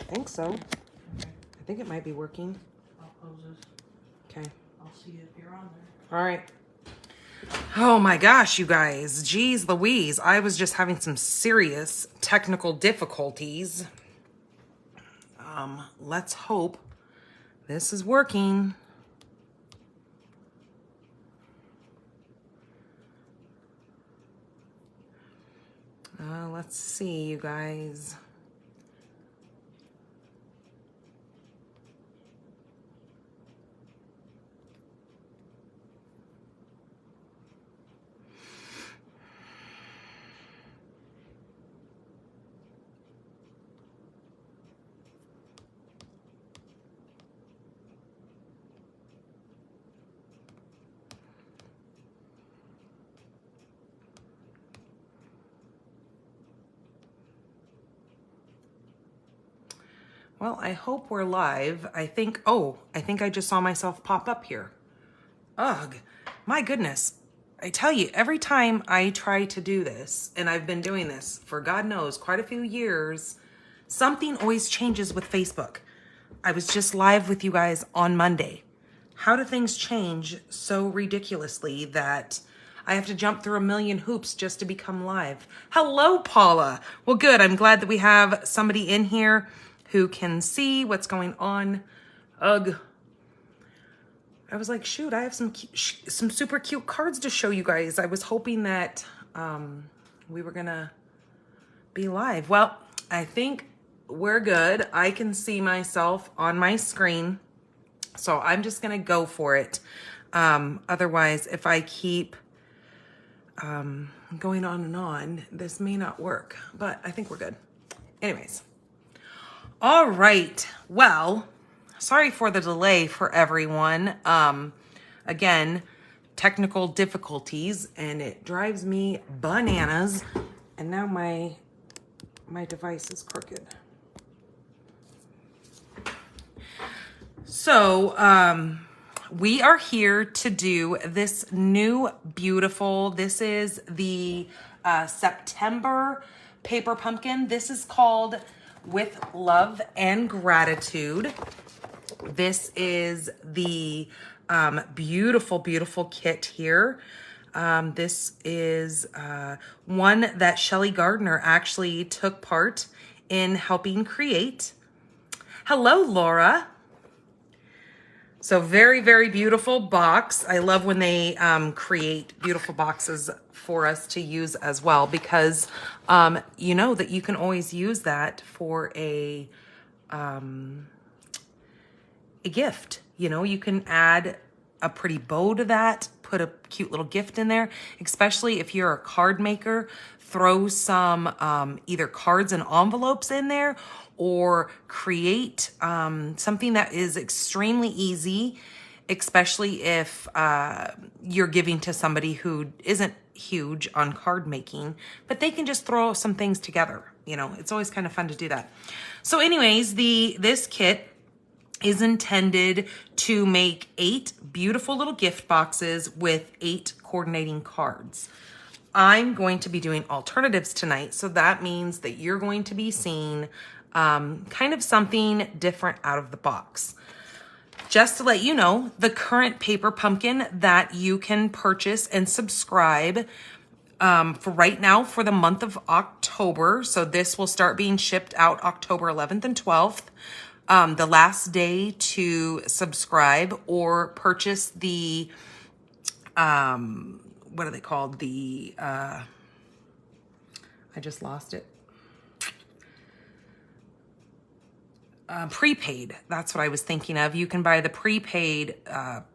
think so. Okay. I think it might be working. I'll close this. Okay. I'll see if you're on there. All right. Oh my gosh, you guys. Jeez Louise. I was just having some serious technical difficulties. Let's hope this is working. Let's see, you guys. Well, I hope we're live. I think I just saw myself pop up here. Ugh, my goodness. I tell you, every time I try to do this, and I've been doing this for God knows quite a few years, something always changes with Facebook. I was just live with you guys on Monday. How do things change so ridiculously that I have to jump through a million hoops just to become live? Hello, Paula. Well, good. I'm glad that we have somebody in here who can see what's going on. Ugh. I was like, shoot, I have some super cute cards to show you guys. I was hoping that we were gonna be live. Well, I think we're good. I can see myself on my screen, so I'm just gonna go for it. Otherwise, if I keep going on, this may not work, but I think we're good. Anyways. All right. Well, sorry for the delay for everyone. Again, technical difficulties, and it drives me bananas. And now my device is crooked. So, we are here to do this new beautiful, this is the September paper pumpkin. This is called With Love and Gratitude. This is the beautiful, beautiful kit here. This is one that Shelly Gardner actually took part in helping create. Hello, Laura. So very, very beautiful box. I love when they create beautiful boxes for us to use as well, because you know that you can always use that for a gift. You know, you can add a pretty bow to that, put a cute little gift in there, especially if you're a card maker. Throw some either cards and envelopes in there, or create something that is extremely easy, especially if you're giving to somebody who isn't huge on card making, but they can just throw some things together. You know, it's always kind of fun to do that. So anyways, this kit is intended to make 8 beautiful little gift boxes with 8 coordinating cards. I'm going to be doing alternatives tonight, so that means that you're going to be seeing kind of something different out of the box. Just to let you know, the current paper pumpkin that you can purchase and subscribe for right now for the month of October. So this will start being shipped out October 11th and 12th. The last day to subscribe or purchase the, what are they called? The, I just lost it. Prepaid. That's what I was thinking of. You can buy the prepaid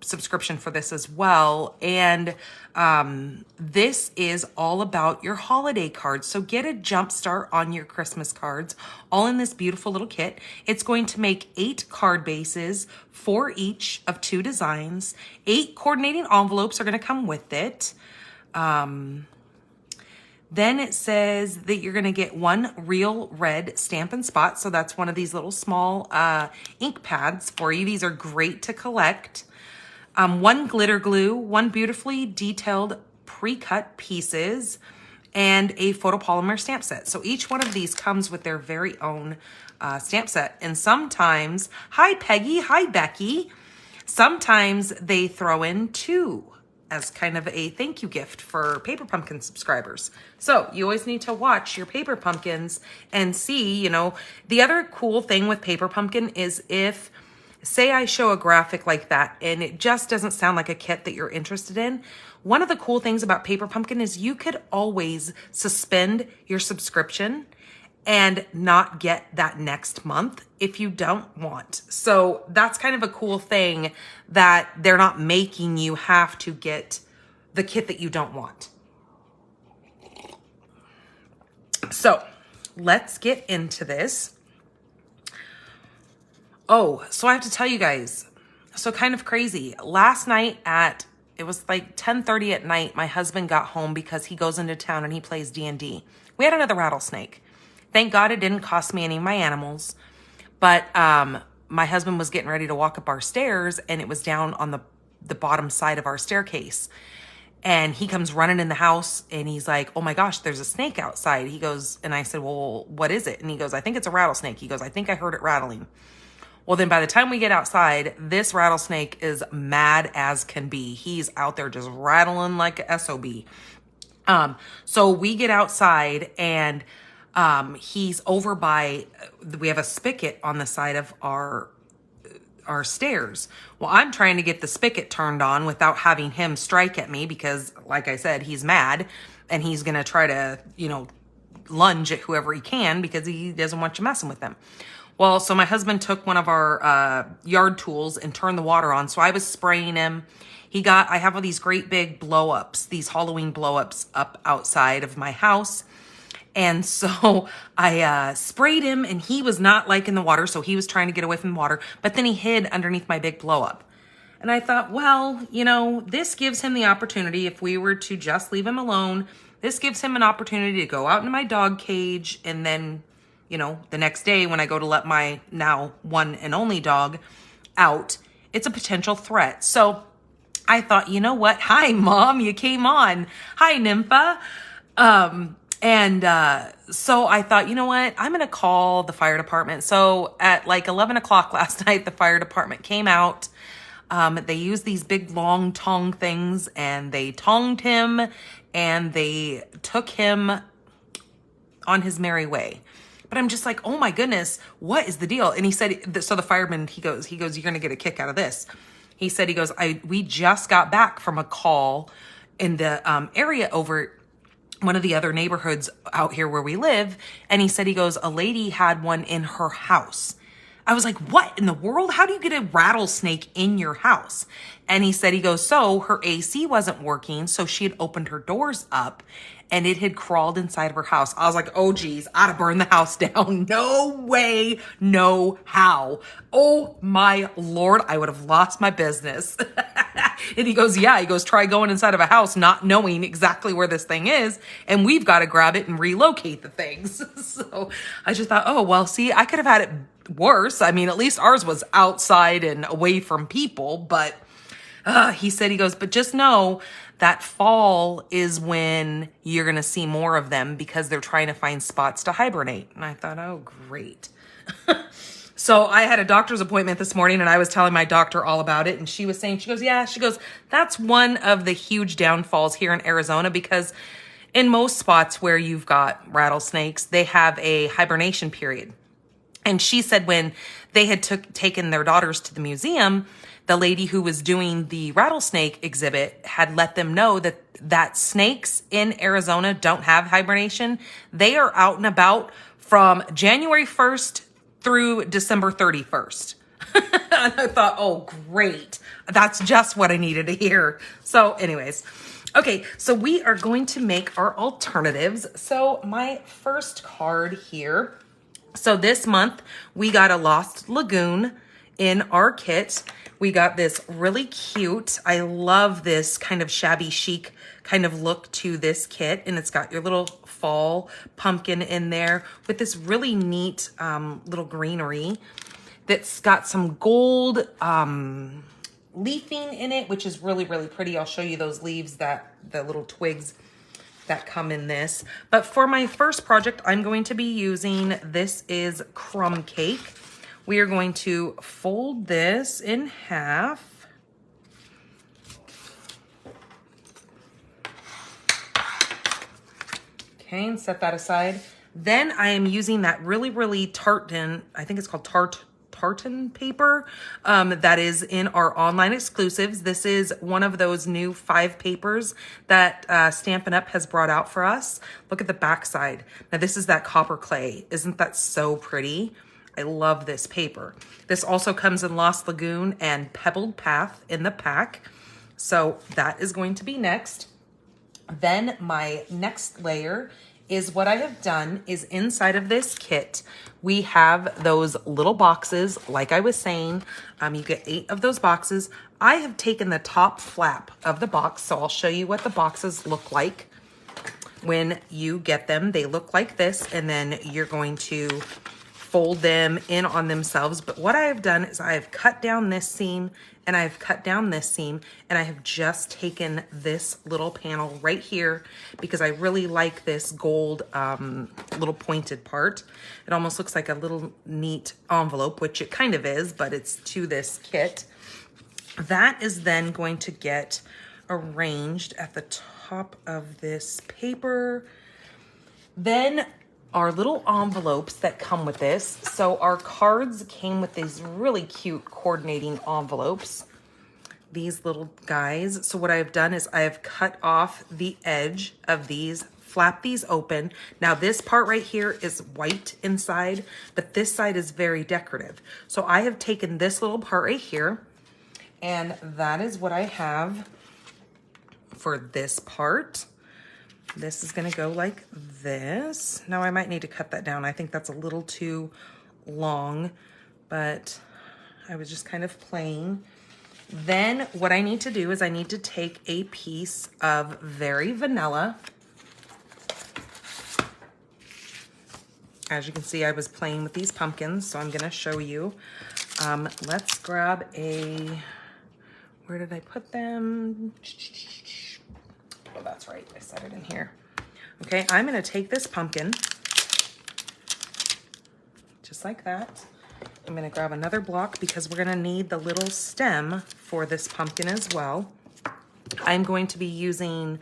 subscription for this as well. And this is all about your holiday cards. So get a jump start on your Christmas cards, all in this beautiful little kit. It's going to make 8 card bases for each of 2 designs. 8 coordinating envelopes are going to come with it. Then it says that you're going to get 1 real red Stampin' Spot. So that's one of these little small ink pads for you. These are great to collect. 1 glitter glue, 1 beautifully detailed pre-cut pieces, and a photopolymer stamp set. So each one of these comes with their very own stamp set. And sometimes, hi Peggy, hi Becky, sometimes they throw in 2 as kind of a thank you gift for Paper Pumpkin subscribers. So you always need to watch your Paper Pumpkins and see, you know, the other cool thing with Paper Pumpkin is if, say I show a graphic like that and it just doesn't sound like a kit that you're interested in, one of the cool things about Paper Pumpkin is you could always suspend your subscription and not get that next month if you don't want. So that's kind of a cool thing that they're not making you have to get the kit that you don't want. So let's get into this. Oh, so I have to tell you guys, so kind of crazy. Last night it was like 10:30 at night, my husband got home because he goes into town and he plays D&D. We had another rattlesnake. Thank God it didn't cost me any of my animals. But my husband was getting ready to walk up our stairs and it was down on the bottom side of our staircase. And he comes running in the house and he's like, oh my gosh, there's a snake outside. He goes, and I said, well, what is it? And he goes, I think it's a rattlesnake. He goes, I think I heard it rattling. Well, then by the time we get outside, this rattlesnake is mad as can be. He's out there just rattling like a SOB. So we get outside and he's over by, we have a spigot on the side of our stairs. Well, I'm trying to get the spigot turned on without having him strike at me because, like I said, he's mad and he's going to try to, you know, lunge at whoever he can because he doesn't want you messing with him. Well, so my husband took one of our yard tools and turned the water on. So I was spraying him. I have all these great big blow-ups, these Halloween blow-ups up outside of my house. And so I sprayed him and he was not liking the water. So he was trying to get away from the water, but then he hid underneath my big blow-up. And I thought, well, you know, this gives him the opportunity, if we were to just leave him alone, this gives him an opportunity to go out into my dog cage. And then, you know, the next day when I go to let my now one and only dog out, it's a potential threat. So I thought, you know what? Hi, Mom, you came on. Hi, Nympha. So I thought, you know what? I'm going to call the fire department. So at like 11 o'clock last night, the fire department came out. They used these big long tong things and they tonged him and they took him on his merry way. But I'm just like, oh my goodness, what is the deal? And he said, so the fireman, he goes, you're going to get a kick out of this. He said, we just got back from a call in the area over one of the other neighborhoods out here where we live. And he said, a lady had one in her house. I was like, what in the world? How do you get a rattlesnake in your house? And he said, so her AC wasn't working. So she had opened her doors up and it had crawled inside of her house. I was like, oh geez, I'd have burned the house down. No way, no how. Oh my Lord, I would have lost my business. And he goes, try going inside of a house not knowing exactly where this thing is. And we've got to grab it and relocate the things. So I just thought, oh, well, see, I could have had it worse. I mean, at least ours was outside and away from people. But he said, but just know that fall is when you're going to see more of them because they're trying to find spots to hibernate. And I thought, oh, great. So I had a doctor's appointment this morning and I was telling my doctor all about it. And she was saying, that's one of the huge downfalls here in Arizona because in most spots where you've got rattlesnakes, they have a hibernation period. And she said when they had taken their daughters to the museum, the lady who was doing the rattlesnake exhibit had let them know that snakes in Arizona don't have hibernation. They are out and about from January 1st through December 31st. And I thought, oh, great. That's just what I needed to hear. So anyways, okay, so we are going to make our alternatives. So my first card here. So this month we got a Lost Lagoon in our kit. We got this really cute, I love this kind of shabby chic kind of look to this kit. And it's got your little fall pumpkin in there with this really neat little greenery that's got some gold leafing in it, which is really, really pretty. I'll show you those leaves, the little twigs that come in this. But for my first project, I'm going to be using, this is crumb cake. We are going to fold this in half. Okay, and set that aside. Then I am using that really tartan, I think it's called tartan paper, that is in our online exclusives. This is one of those new 5 papers that Stampin' Up! Has brought out for us. Look at the back side. Now this is that copper clay. Isn't that so pretty? I love this paper. This also comes in Lost Lagoon and Pebbled Path in the pack. So that is going to be next. Then my next layer is what I have done is inside of this kit, we have those little boxes. Like I was saying, you get 8 of those boxes. I have taken the top flap of the box, so I'll show you what the boxes look like when you get them. They look like this, and then you're going to fold them in on themselves. But what I have done is I have cut down this seam and I've cut down this seam, and I have just taken this little panel right here because I really like this gold little pointed part. It almost looks like a little neat envelope, which it kind of is, but it's to this kit. That is then going to get arranged at the top of this paper. Then our little envelopes that come with this. So our cards came with these really cute coordinating envelopes, these little guys. So what I've done is I have cut off the edge of these, flap these open. Now this part right here is white inside, but this side is very decorative. So I have taken this little part right here, and that is what I have for this part. This is gonna go like this. Now I might need to cut that down. I think that's a little too long, but I was just kind of playing. Then what I need to do is I need to take a piece of Very Vanilla. As you can see, I was playing with these pumpkins, so I'm gonna show you. Let's grab a, where did I put them? Oh, that's right, I set it in here. Okay, I'm gonna take this pumpkin, just like that. I'm gonna grab another block because we're gonna need the little stem for this pumpkin as well. I'm going to be using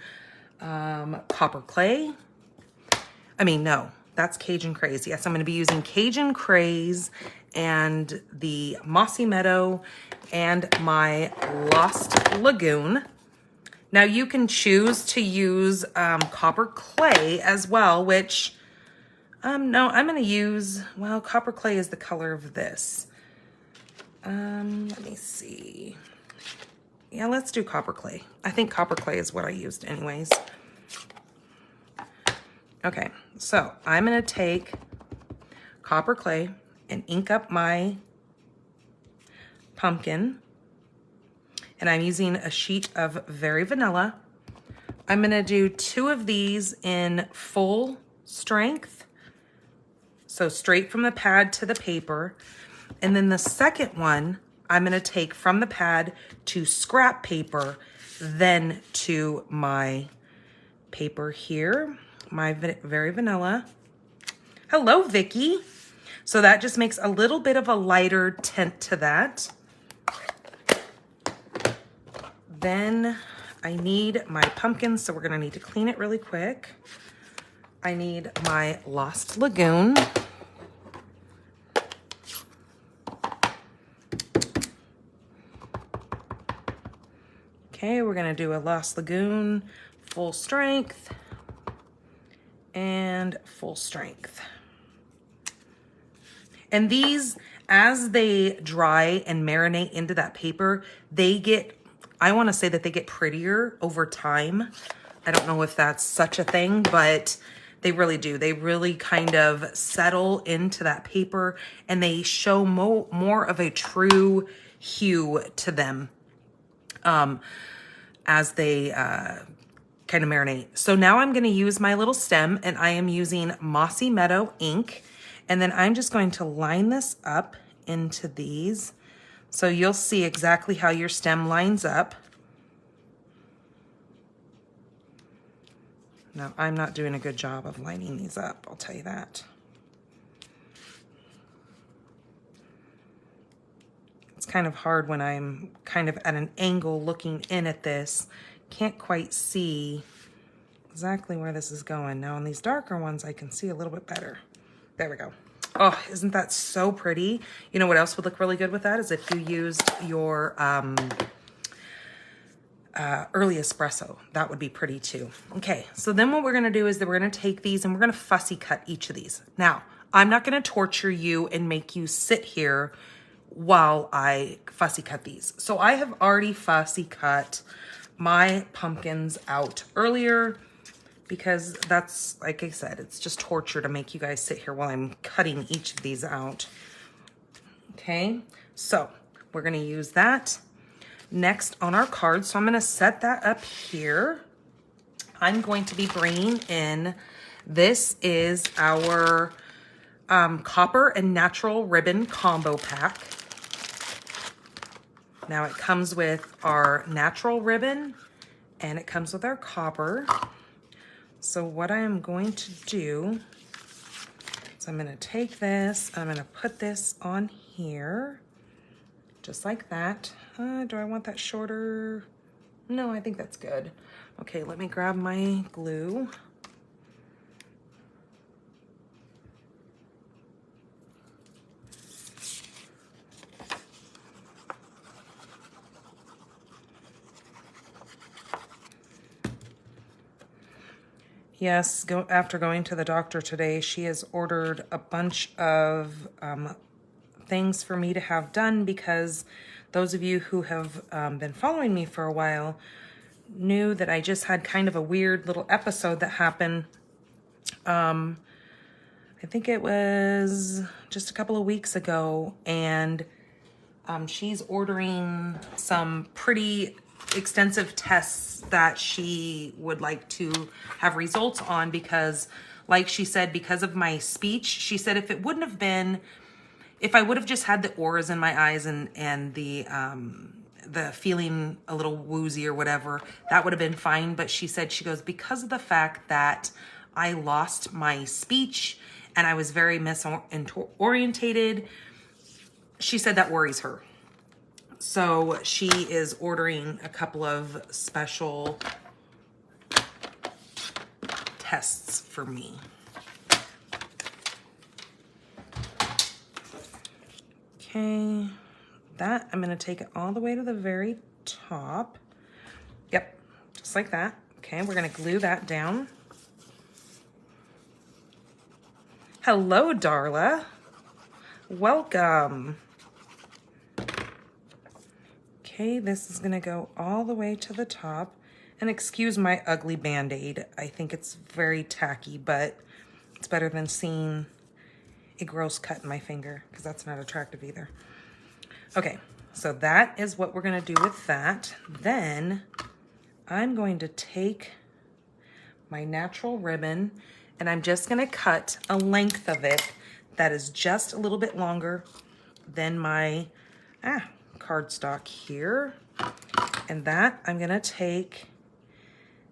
copper clay. I mean, no, that's Cajun Craze. Yes, I'm gonna be using Cajun Craze and the Mossy Meadow and my Lost Lagoon. Now you can choose to use copper clay as well, which, no, I'm gonna use, well, copper clay is the color of this. Let me see. Yeah, let's do copper clay. I think copper clay is what I used anyways. Okay, so I'm gonna take copper clay and ink up my pumpkin. And I'm using a sheet of Very Vanilla. I'm gonna do 2 of these in full strength. So straight from the pad to the paper. And then the second one, I'm gonna take from the pad to scrap paper, then to my paper here, my Very Vanilla. Hello, Vicky. So that just makes a little bit of a lighter tint to that. Then I need my pumpkin, so we're gonna need to clean it really quick. I need my Lost Lagoon. Okay, we're gonna do a Lost Lagoon, full strength, and full strength. And these, as they dry and marinate into that paper, they get, I want to say that they get prettier over time. I don't know if that's such a thing, but they really do. They really kind of settle into that paper, and they show more of a true hue to them as they kind of marinate. So now I'm going to use my little stem, and I am using Mossy Meadow ink, and then I'm just going to line this up into these. So you'll see exactly how your stem lines up. Now, I'm not doing a good job of lining these up, I'll tell you that. It's kind of hard when I'm kind of at an angle looking in at this. Can't quite see exactly where this is going. Now on these darker ones, I can see a little bit better. There we go. Oh, isn't that so pretty? You know what else would look really good with that is if you used your early espresso. That would be pretty too. Okay, so then what we're gonna do is that we're gonna take these and we're gonna fussy cut each of these. Now, I'm not gonna torture you and make you sit here while I fussy cut these. So I have already fussy cut my pumpkins out earlier because that's, like I said, it's just torture to make you guys sit here while I'm cutting each of these out. Okay, so we're gonna use that next on our card. So I'm gonna set that up here. I'm going to be bringing in, this is our copper and natural ribbon combo pack. Now it comes with our natural ribbon and it comes with our copper. So what I am going to do is I'm gonna take this, I'm gonna put this on here, just like that. Do I want that shorter? No, I think that's good. Okay, let me grab my glue. Yes, after going to the doctor today, she has ordered a bunch of things for me to have done because those of you who have been following me for a while knew that I just had kind of a weird little episode that happened. I think it was just a couple of weeks ago, and she's ordering some pretty extensive tests that she would like to have results on because, like she said, because of my speech, she said if it wouldn't have been, if I would have just had the auras in my eyes and the feeling a little woozy or whatever, that would have been fine. But she said, she goes, because of the fact that I lost my speech and I was very misorientated, she said that worries her. So she is ordering a couple of special tests for me. Okay, that I'm gonna take it all the way to the very top. Yep, just like that. Okay, we're gonna glue that down. Hello, Darla. Welcome. Okay, this is gonna go all the way to the top. And excuse my ugly Band-Aid. I think it's very tacky, but it's better than seeing a gross cut in my finger because that's not attractive either. Okay, so that is what we're gonna do with that. Then I'm going to take my natural ribbon and I'm just gonna cut a length of it that is just a little bit longer than my cardstock here. And that I'm gonna take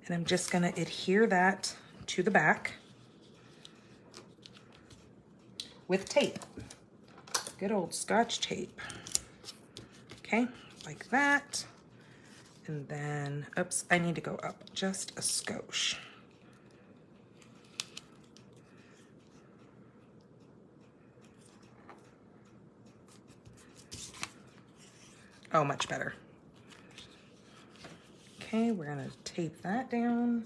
and I'm just gonna adhere that to the back with tape. Good old Scotch tape. Okay, like that. And then, oops, I need to go up just a skosh. Oh, much better. Okay, we're gonna tape that down.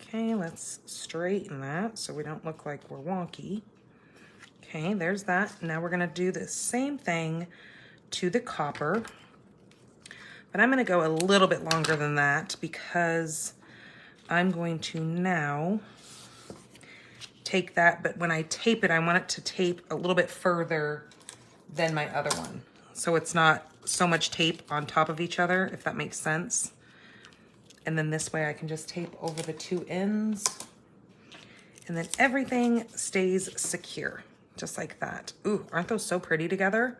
Okay, let's straighten that so we don't look like we're wonky. Okay, there's that. Now we're gonna do the same thing to the copper, but I'm gonna go a little bit longer than that because I'm going to now take that, but when I tape it, I want it to tape a little bit further than my other one. So it's not so much tape on top of each other, if that makes sense. And then this way I can just tape over the two ends and then everything stays secure. just like that. Ooh, aren't those so pretty together?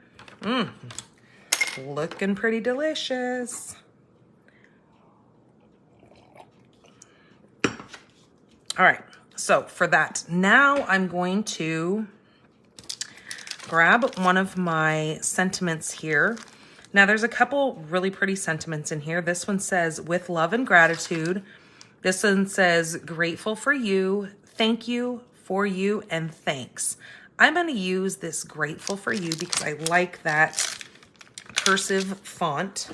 Looking pretty delicious. All right, so for that, now I'm going to grab one of my sentiments here. Now there's a couple really pretty sentiments in here. This one says, with love and gratitude. This one says, grateful for you, thank you, for you, and thanks. I'm gonna use this grateful for you because I like that cursive font.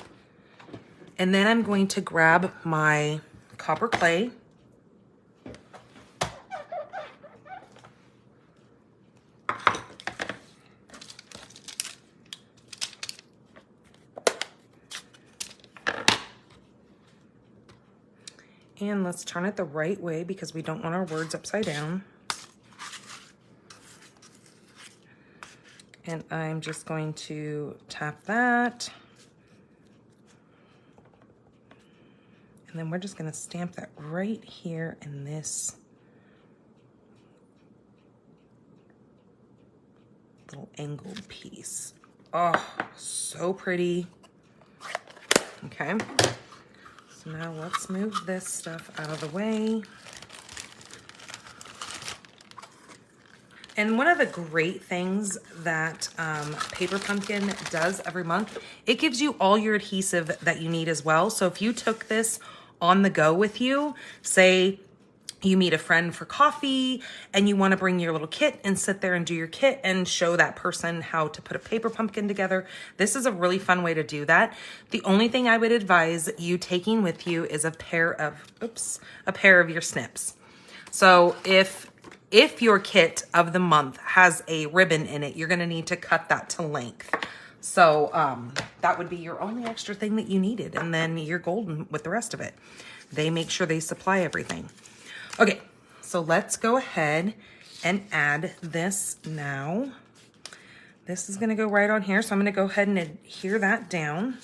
And then I'm going to grab my copper clay. And let's turn it the right way because we don't want our words upside down. And I'm just going to tap that. And then we're just gonna stamp that right here in this little angled piece. Oh, so pretty. Okay. So now let's move this stuff out of the way. And one of the great things that Paper Pumpkin does every month, it gives you all your adhesive that you need as well. So if you took this on the go with you, say you meet a friend for coffee and you want to bring your little kit and sit there and do your kit and show that person how to put a paper pumpkin together, this is a really fun way to do that. The only thing I would advise you taking with you is a pair of your snips. So if your kit of the month has a ribbon in it, you're going to need to cut that to length. So that would be your only extra thing that you needed, and then you're golden with the rest of it. They make sure they supply everything. Okay, so let's go ahead and add this now. This is gonna go right on here, so I'm gonna go ahead and adhere that down.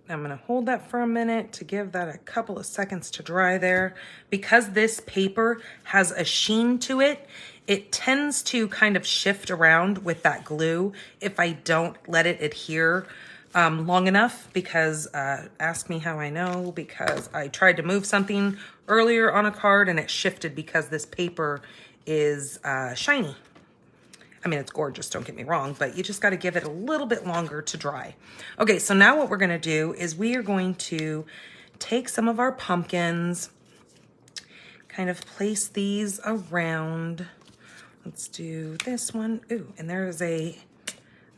I'm gonna hold that for a minute to give that a couple of seconds to dry there. Because this paper has a sheen to it, it tends to kind of shift around with that glue if I don't let it adhere long enough, because ask me how I know, because I tried to move something earlier on a card and it shifted because this paper is shiny. I mean, it's gorgeous, don't get me wrong, but you just got to give it a little bit longer to dry. Okay, so now what we're going to do is we are going to take some of our pumpkins, kind of place these around. Let's do this one. Ooh, and there's a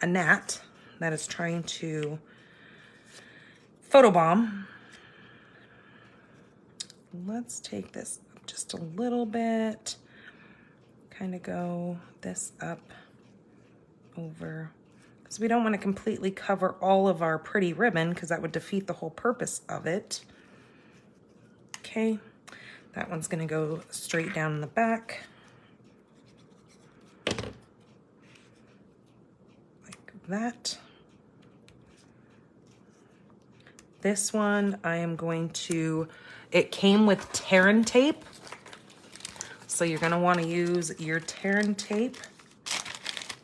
gnat that is trying to photobomb. Let's take this up just a little bit. Kind of go this up over, because we don't want to completely cover all of our pretty ribbon because that would defeat the whole purpose of it. Okay, that one's going to go straight down in the back. Like that. This one I am going to, it came with tear and tape. So you're gonna wanna use your tear and tape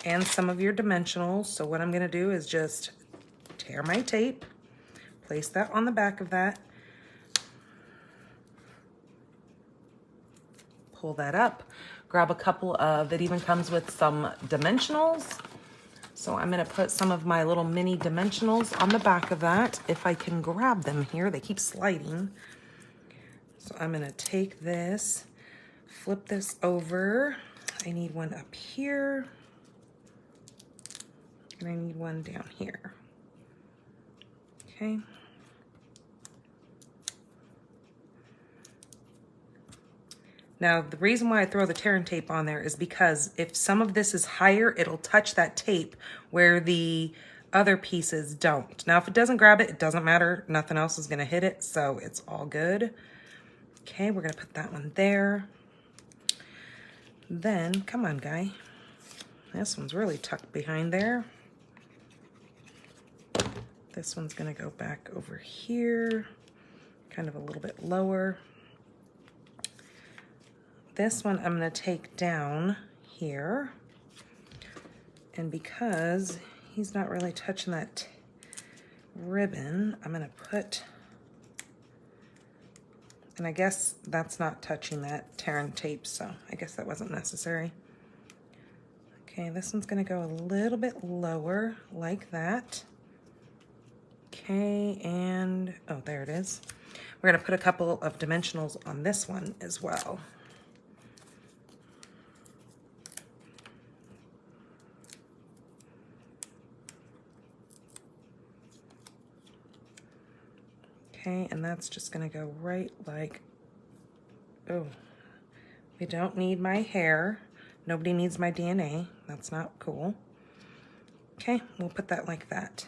and some of your dimensionals. So what I'm gonna do is just tear my tape, place that on the back of that, pull that up, grab a couple of, it even comes with some dimensionals. So I'm gonna put some of my little mini dimensionals on the back of that. If I can grab them here, they keep sliding. So I'm gonna take this, flip this over. I need one up here, and I need one down here. Okay. Now, the reason why I throw the tear and tape on there is because if some of this is higher, it'll touch that tape where the other pieces don't. Now, if it doesn't grab it, it doesn't matter. Nothing else is gonna hit it, so it's all good. Okay, we're gonna put that one there. Then, come on, guy. This one's really tucked behind there. This one's gonna go back over here, kind of a little bit lower. This one I'm gonna take down here. And because he's not really touching that ribbon, I'm gonna put, and I guess that's not touching that tearing tape, so I guess that wasn't necessary. Okay, this one's gonna go a little bit lower like that. Okay, and, oh, there it is. We're gonna put a couple of dimensionals on this one as well. Okay, and that's just gonna go right like, oh, we don't need my hair. Nobody needs my DNA. That's not cool. Okay, we'll put that like that.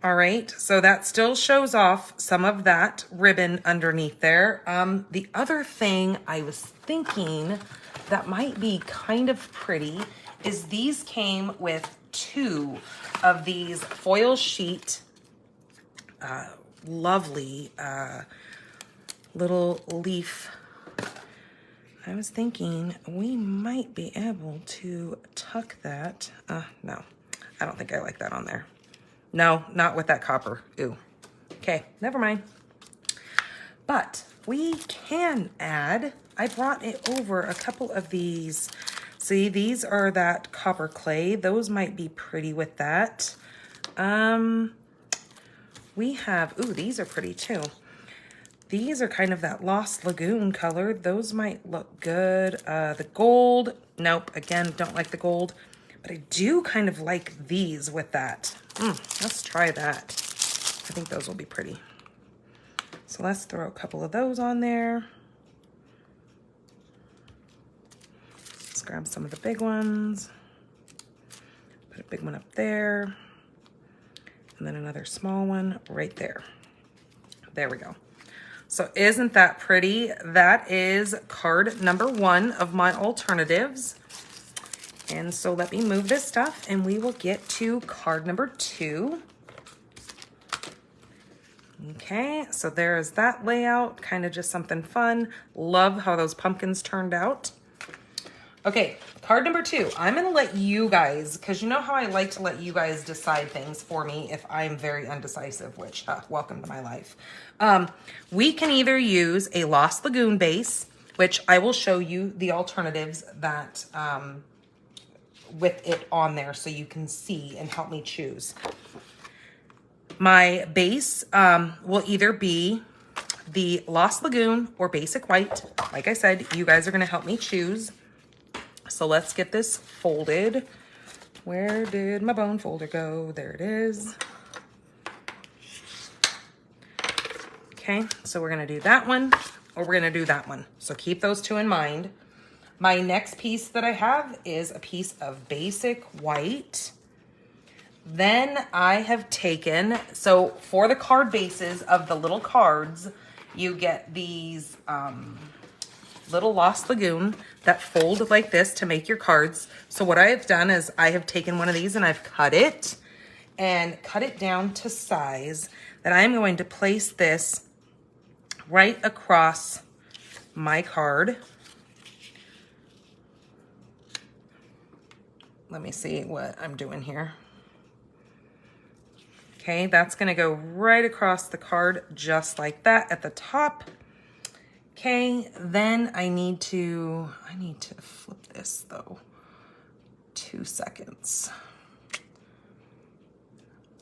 All right, so that still shows off some of that ribbon underneath there. The other thing I was thinking that might be kind of pretty is these came with 2 of these foil sheet lovely little leaf. I was thinking we might be able to tuck that. No, I don't think I like that on there. No, not with that copper. Ooh. Okay, never mind. But we can add, I brought it over a couple of these. See, these are that copper clay. Those might be pretty with that. We have, ooh, these are pretty too. These are kind of that Lost Lagoon color. Those might look good. The gold, nope, again, don't like the gold. But I do kind of like these with that. Let's try that. I think those will be pretty. So let's throw a couple of those on there. Let's grab some of the big ones. Put a big one up there. And then another small one right there. There we go. So isn't that pretty? That is card number 1 of my alternatives. And so let me move this stuff and we will get to card number 2. Okay, so there is that layout, kind of just something fun. Love how those pumpkins turned out. Okay, card number 2. I'm gonna let you guys, because you know how I like to let you guys decide things for me if I'm very undecisive, which, welcome to my life. We can either use a Lost Lagoon base, which I will show you the alternatives that, with it on there so you can see and help me choose. My base will either be the Lost Lagoon or Basic White. Like I said, you guys are gonna help me choose. So let's get this folded. Where did my bone folder go? There it is. Okay, so we're gonna do that one or we're gonna do that one. So keep those 2 in mind. My next piece that I have is a piece of Basic White. Then I have taken, so for the card bases of the little cards, you get these little Lost Lagoon that fold like this to make your cards. So what I have done is I have taken one of these and I've cut it down to size that I'm going to place this right across my card. Let me see what I'm doing here. Okay, that's gonna go right across the card just like that at the top. Okay, then I need to flip this though. 2 seconds.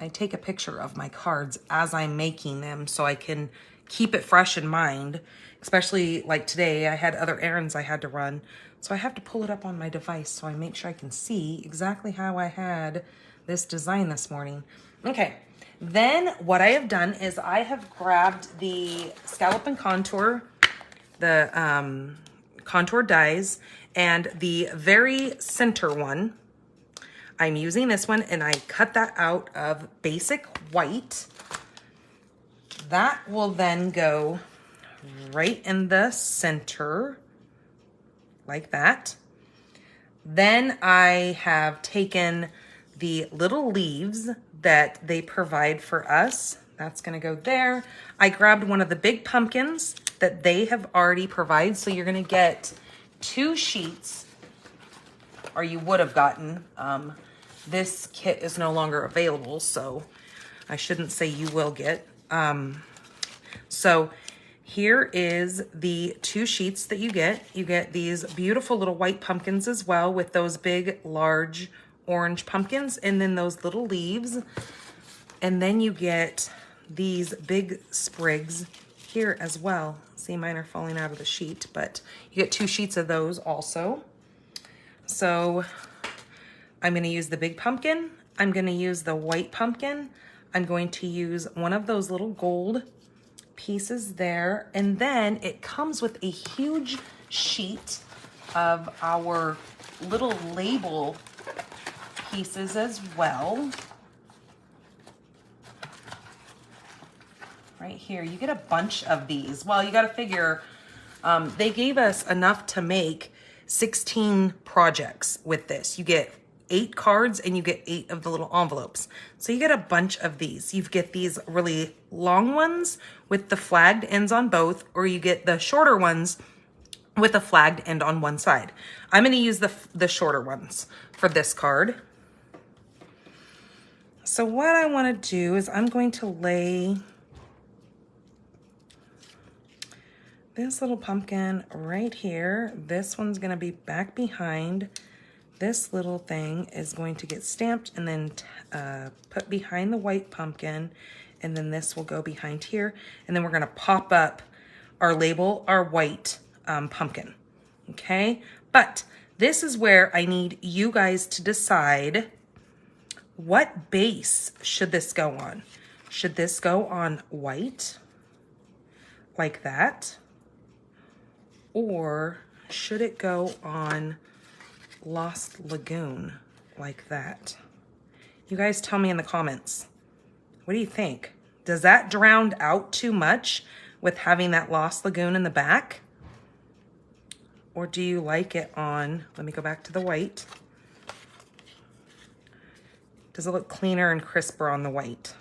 I take a picture of my cards as I'm making them so I can keep it fresh in mind, especially like today I had other errands I had to run. So I have to pull it up on my device so I make sure I can see exactly how I had this design this morning. Okay, then what I have done is I have grabbed the Scallop and Contour, the contour dies, and the very center one, I'm using this one and I cut that out of Basic White. That will then go right in the center, like that. Then I have taken the little leaves that they provide for us. That's gonna go there. I grabbed one of the big pumpkins that they have already provided. So you're gonna get 2 sheets, or you would have gotten. This kit is no longer available, so I shouldn't say you will get. So here is the 2 sheets that you get. You get these beautiful little white pumpkins as well, with those big, large orange pumpkins, and then those little leaves. And then you get these big sprigs here as well. See, mine are falling out of the sheet, but you get 2 sheets of those also. So I'm gonna use the big pumpkin. I'm gonna use the white pumpkin. I'm going to use one of those little gold pieces there. And then it comes with a huge sheet of our little label pieces as well. Right here, you get a bunch of these. Well, you gotta figure, they gave us enough to make 16 projects with this. You get 8 cards and you get 8 of the little envelopes. So you get a bunch of these. You get these really long ones with the flagged ends on both, or you get the shorter ones with a flagged end on one side. I'm gonna use the shorter ones for this card. So what I wanna do is I'm going to lay this little pumpkin right here. This one's gonna be back behind. This little thing is going to get stamped and then put behind the white pumpkin, and then this will go behind here, and then we're gonna pop up our label, our white pumpkin, okay? But this is where I need you guys to decide, what base should this go on? Should this go on white, like that? Or should it go on Lost Lagoon, like that? You guys tell me in the comments. What do you think? Does that drown out too much with having that Lost Lagoon in the back? Or do you like it on, let me go back to the white. Does it look cleaner and crisper on the white?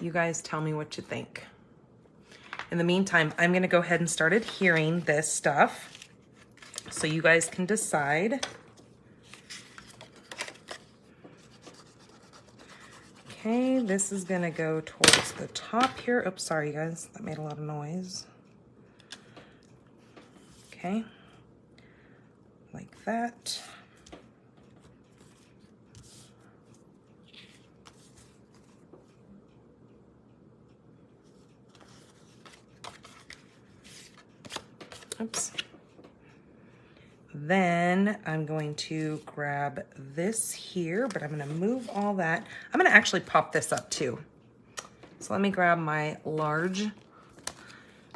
You guys tell me what you think. In the meantime, I'm gonna go ahead and start adhering this stuff so you guys can decide. Okay, this is gonna go towards the top here. Oops, sorry guys, that made a lot of noise. Okay, like that. Oops. Then I'm going to grab this here, but I'm gonna move all that. I'm gonna actually pop this up too. So let me grab my large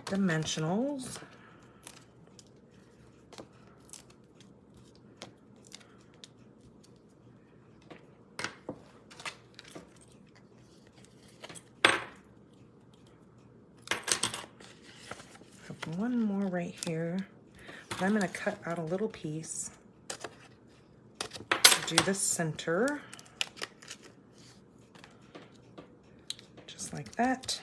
dimensionals. One more right here. But I'm going to cut out a little piece to do the center. Just like that.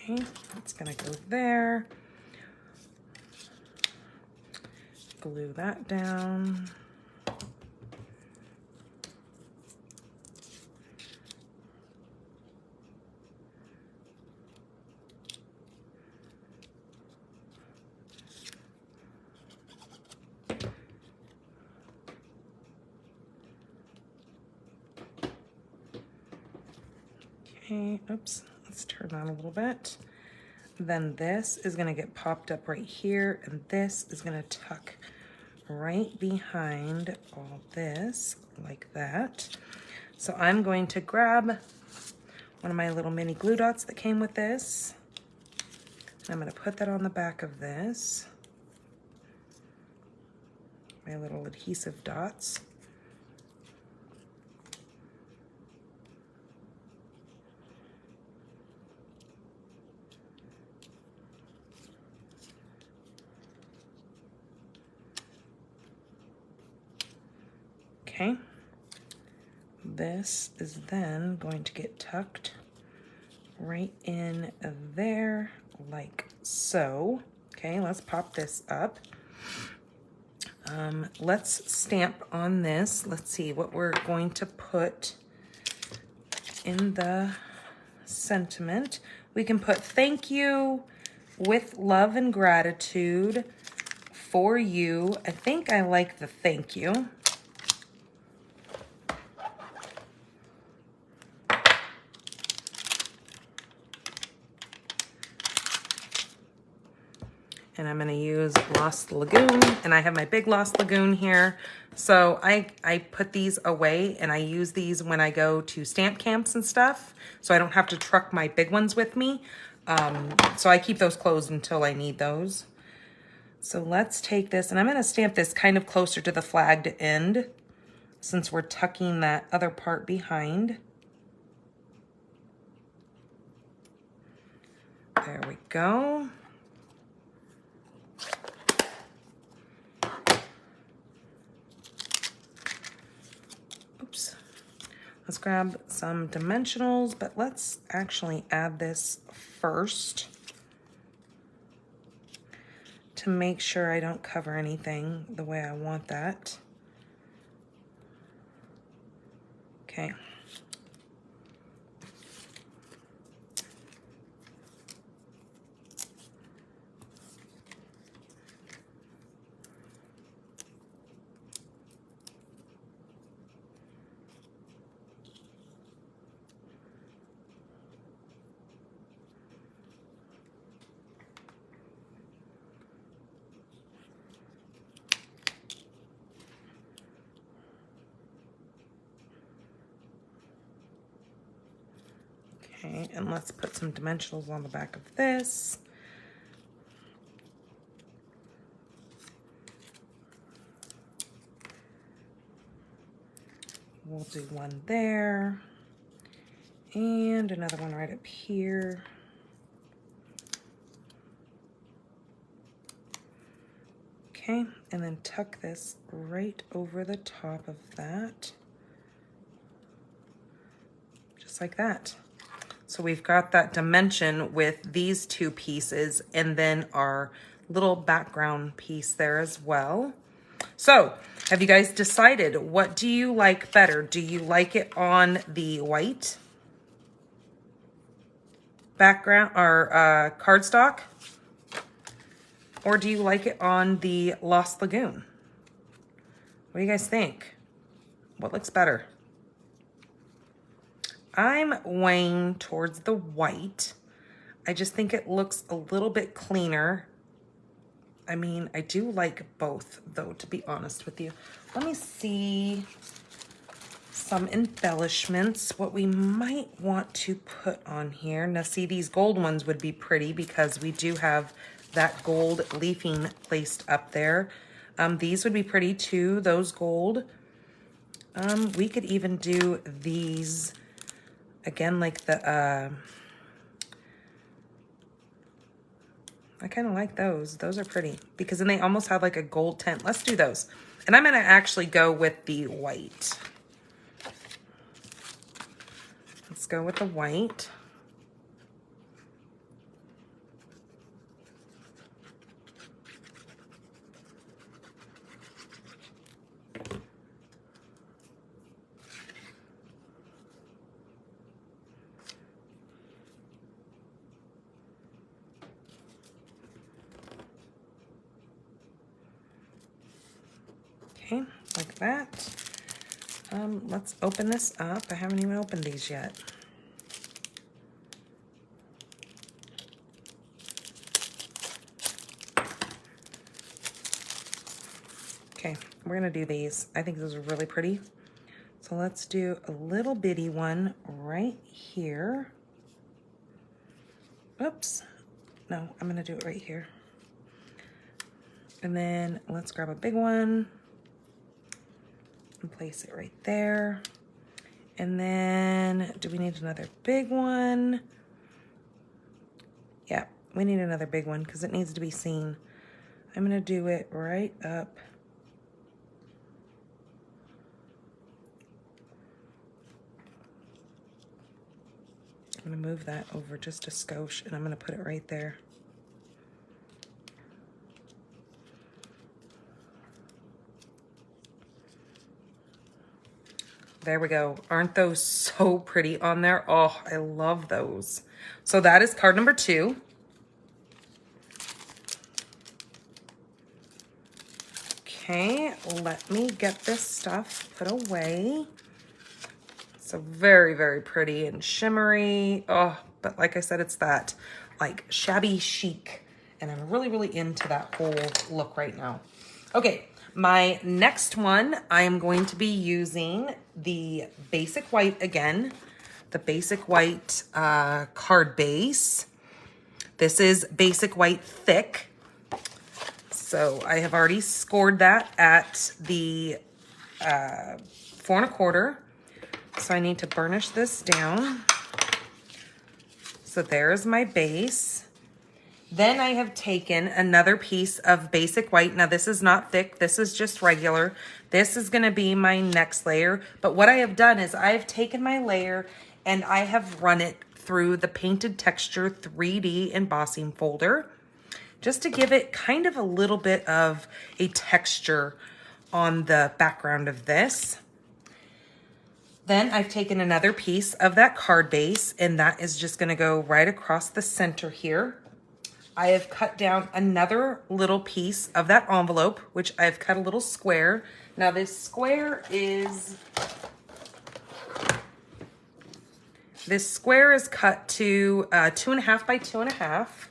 Okay, that's gonna go there. Glue that down. Okay, oops. Let's turn on a little bit. Then this is gonna get popped up right here, and this is gonna tuck right behind all this, like that. So I'm going to grab one of my little mini glue dots that came with this. And I'm going to put that on the back of this. My little adhesive dots. Okay. This is then going to get tucked right in there like so. Okay, let's pop this up. Let's stamp on this. Let's see what we're going to put in the sentiment. We can put thank you, with love and gratitude, for you. I think I like the thank you. And I'm gonna use Lost Lagoon, and I have my big Lost Lagoon here. So I put these away, and I use these when I go to stamp camps and stuff, so I don't have to truck my big ones with me. So I keep those closed until I need those. So let's take this, and I'm gonna stamp this kind of closer to the flagged end, since we're tucking that other part behind. There we go. Oops. Let's grab some dimensionals, but let's actually add this first to make sure I don't cover anything the way I want that. Okay. Okay, and let's put some dimensionals on the back of this. We'll do one there and another one right up here. Okay, and then tuck this right over the top of that, just like that. So we've got that dimension with these two pieces and then our little background piece there as well. So have you guys decided, what do you like better? Do you like it on the white background or cardstock? Or do you like it on the Lost Lagoon? What do you guys think? What looks better? I'm weighing towards the white. I just think it looks a little bit cleaner. I mean, I do like both though, to be honest with you. Let me see some embellishments, what we might want to put on here. Now see, these gold ones would be pretty because we do have that gold leafing placed up there. These would be pretty too, those gold. We could even do these again, like the, I kind of like those. Those are pretty because then they almost have like a gold tint. Let's do those. And I'm going to actually go with the white. Let's go with the white. Okay, like that. Let's open this up. I haven't even opened these yet. Okay, we're gonna do these. I think those are really pretty. So So let's do a little bitty one right here. Oops. No, I'm gonna do it right here. And then let's grab a big one and place it right there. And then, do we need another big one? Yeah, we need another big one because it needs to be seen. I'm gonna do it right up. I'm gonna move that over just a skosh and I'm gonna put it right there. There we go. Aren't those so pretty on there? Oh, I love those. So that is card number 2. Okay, let me get this stuff put away. So very, very pretty and shimmery. Oh, but like I said, it's that like shabby chic. And I'm really, really into that whole look right now. Okay, my next one, I am going to be using the basic white again. The basic white card base. This is basic white thick. So I have already scored that at the 4 1/4. So I need to burnish this down. So there's my base. Then I have taken another piece of basic white. Now this is not thick, this is just regular. This is gonna be my next layer. But what I have done is I've taken my layer and I have run it through the Painted Texture 3D embossing folder, just to give it kind of a little bit of a texture on the background of this. Then I've taken another piece of that card base and that is just gonna go right across the center here. I have cut down another little piece of that envelope, which I've cut a little square. Now this square is cut to 2.5 by 2.5.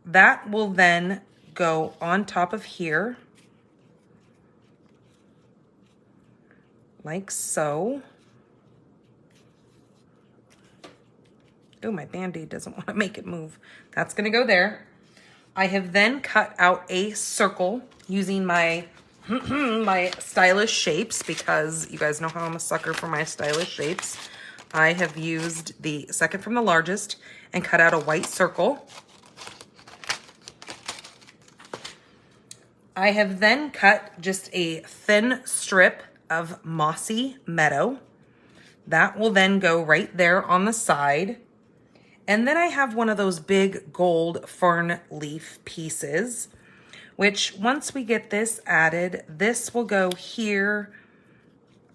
That will then go on top of here, like so. Oh, my Band-Aid doesn't want to make it move. That's gonna go there. I have then cut out a circle using my my stylish shapes, because you guys know how I'm a sucker for my stylish shapes. I have used the second from the largest and cut out a white circle. I have then cut just a thin strip of mossy meadow. That will then go right there on the side. And then I have one of those big gold fern leaf pieces, which once we get this added, this will go here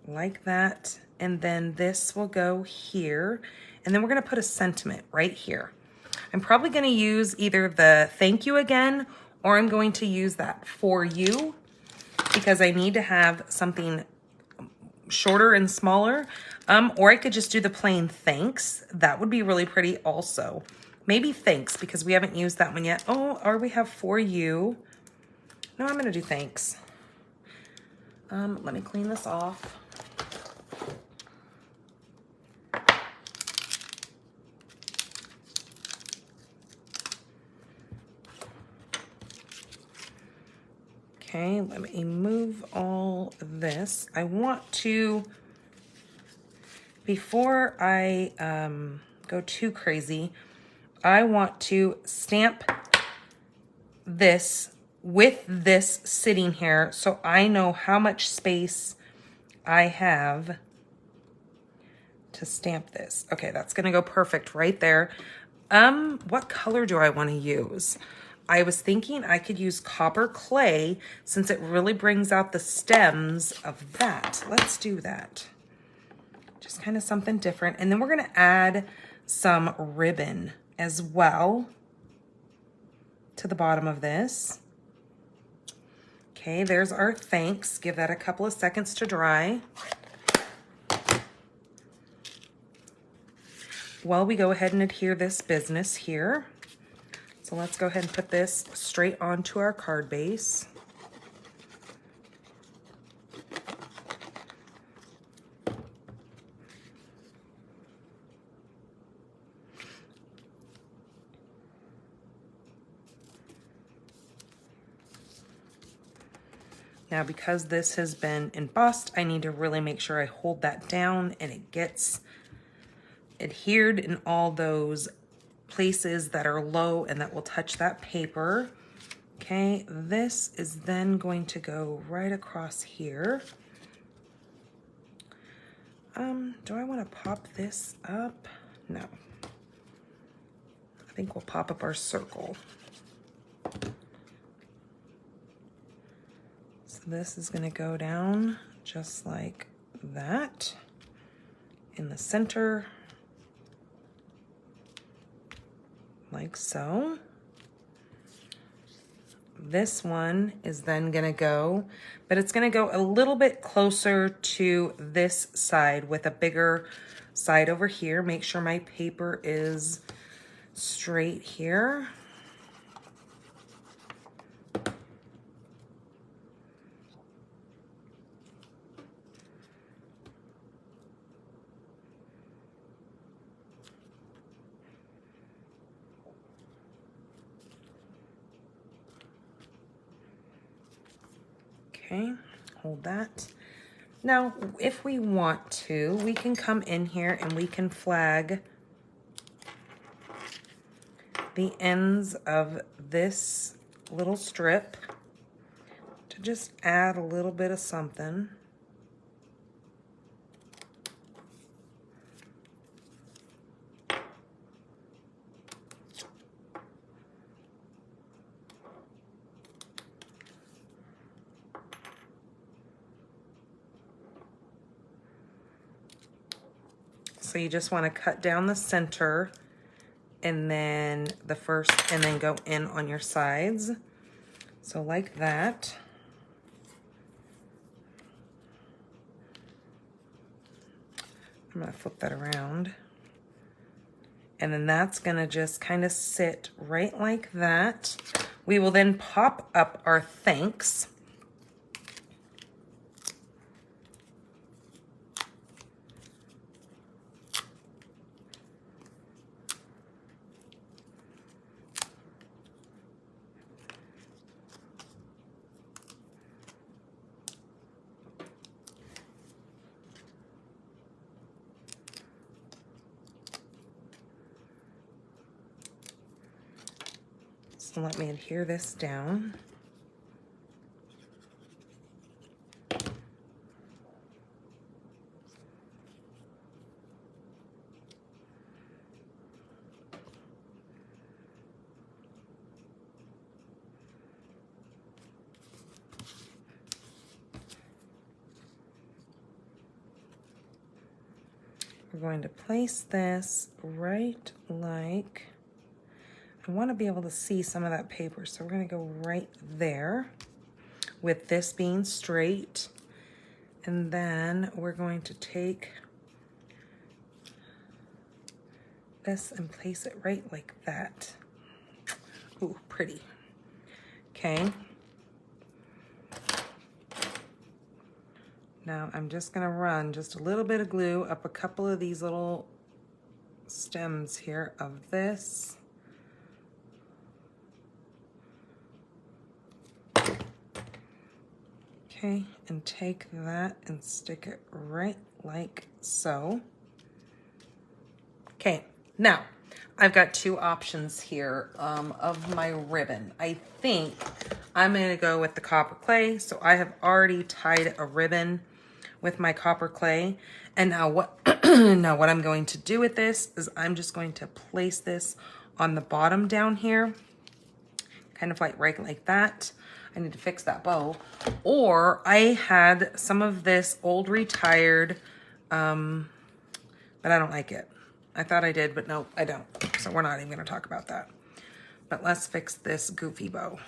like that. And then this will go here. And then we're gonna put a sentiment right here. I'm probably gonna use either the thank you again, or I'm going to use that for you, because I need to have something shorter and smaller. Or I could just do the plain thanks. That would be really pretty also. Maybe thanks, because we haven't used that one yet. Oh, or we have for you. No, I'm gonna do thanks. Let me clean this off. Okay, let me move all this. I want to, before I go too crazy, I want to stamp this with this sitting here so I know how much space I have to stamp this. Okay, that's gonna go perfect right there. What color do I want to use? I was thinking I could use copper clay since it really brings out the stems of that. Let's do that. Just kind of something different. And then we're gonna add some ribbon as well to the bottom of this. Okay, there's our thanks. Give that a couple of seconds to dry. While we go ahead and adhere this business here. So let's go ahead and put this straight onto our card base. Now, because this has been embossed, I need to really make sure I hold that down and it gets adhered in all those places that are low and that will touch that paper. Okay, this is then going to go right across here. Do I want to pop this up? No. I think we'll pop up our circle. So this is going to go down just like that in the center, like so. This one is then gonna go, but it's gonna go a little bit closer to this side with a bigger side over here. Make sure my paper is straight here. Okay, hold that. Now, if we want to, we can come in here and we can flag the ends of this little strip to just add a little bit of something. So you just want to cut down the center and then the first, and then go in on your sides. So like that. I'm going to flip that around. And then that's going to just kind of sit right like that. We will then pop up our thanks. So let me adhere this down. We're going to place this right like, I want to be able to see some of that paper, so we're going to go right there with this being straight. And then we're going to take this and place it right like that. Ooh, pretty. Okay. Now I'm just going to run just a little bit of glue up a couple of these little stems here of this. Okay, and take that and stick it right like so. Okay, now I've got two options here of my ribbon. I think I'm gonna go with the copper clay. So I have already tied a ribbon with my copper clay. And now what, now what I'm going to do with this is I'm just going to place this on the bottom down here, kind of like right like that. I need to fix that bow. Or I had some of this old retired, but I don't like it. I thought I did, but no, I don't. So we're not even gonna talk about that. But let's fix this goofy bow.